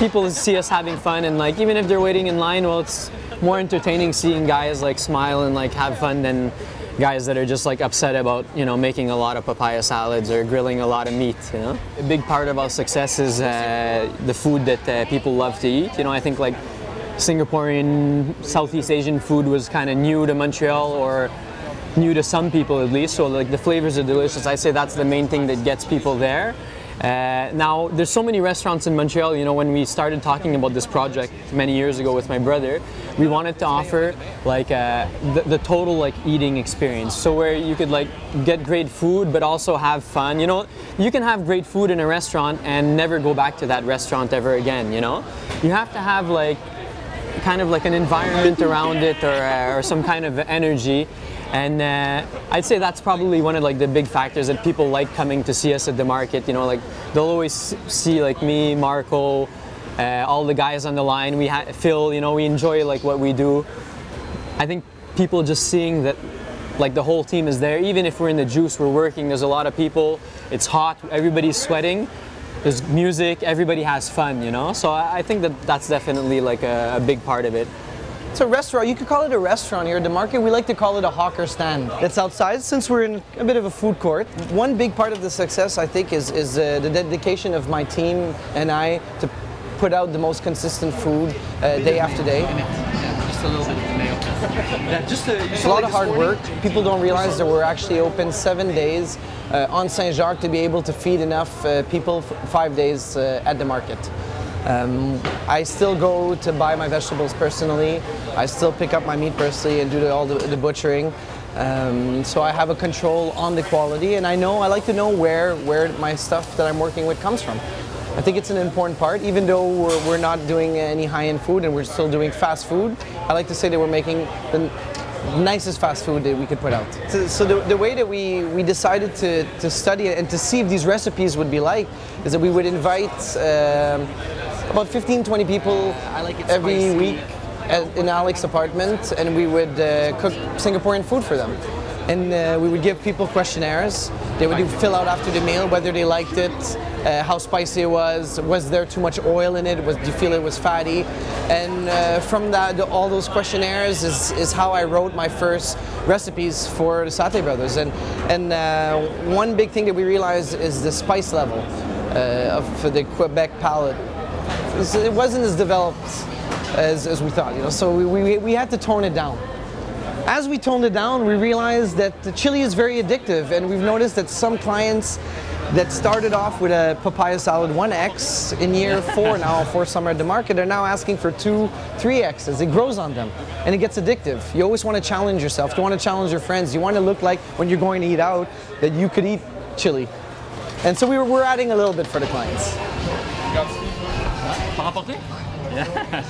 people see us having fun, and like even if they're waiting in line, well, it's more entertaining seeing guys like smile and like have fun than guys that are just like upset about, you know, making a lot of papaya salads or grilling a lot of meat, you know. A big part of our success is the food that people love to eat. You know, I think like Singaporean, Southeast Asian food was kind of new to Montreal, or new to some people at least, so like the flavors are delicious. I say that's the main thing that gets people there. Now, there's so many restaurants in Montreal. You know, when we started talking about this project many years ago with my brother, we wanted to offer like the total like eating experience. So where you could like get great food but also have fun. You know, you can have great food in a restaurant and never go back to that restaurant ever again, you know? You have to have like kind of like an environment around it, or some kind of energy. And I'd say that's probably one of like the big factors that people like coming to see us at the market. You know, like they'll always see like me, Marco, all the guys on the line. Phil. You know, we enjoy like what we do. I think people just seeing that, like the whole team is there. Even if we're in the juice, we're working. There's a lot of people. It's hot. Everybody's sweating. There's music. Everybody has fun. You know, so I think that that's definitely like a big part of it. It's a restaurant. You could call it a restaurant here at the market. We like to call it a hawker stand. It's outside since we're in a bit of a food court. One big part of the success, I think, is the dedication of my team and I to put out the most consistent food day after day. Just a little bit of mayo. It's a lot of hard work. People don't realize that we're actually open 7 days on Saint-Jacques to be able to feed enough people 5 days at the market. I still go to buy my vegetables personally. I still pick up my meat personally and do all the butchering. So I have a control on the quality, and I like to know where my stuff that I'm working with comes from. I think it's an important part, even though we're not doing any high-end food and we're still doing fast food. I like to say that we're making the nicest fast food that we could put out. So the way that we decided to study it and to see if these recipes would be like is that we would invite about 15-20 people every week in Alex's apartment, and we would cook Singaporean food for them. And we would give people questionnaires. They would fill out after the meal whether they liked it, how spicy it was there too much oil in it, do you feel it was fatty? And from that, all those questionnaires is how I wrote my first recipes for the Satay brothers. And one big thing that we realized is the spice level for the Quebec palate. It wasn't as developed as we thought, you know, so we had to tone it down. As we toned it down, we realized that the chili is very addictive, and we've noticed that some clients that started off with a papaya salad 1X in year 4 now, for summer at the market, are now asking for 2, 3Xs. It grows on them, and it gets addictive. You always want to challenge yourself. You want to challenge your friends. You want to look like when you're going to eat out that you could eat chili. And so we're adding a little bit for the clients. Par rapporter? Yeah.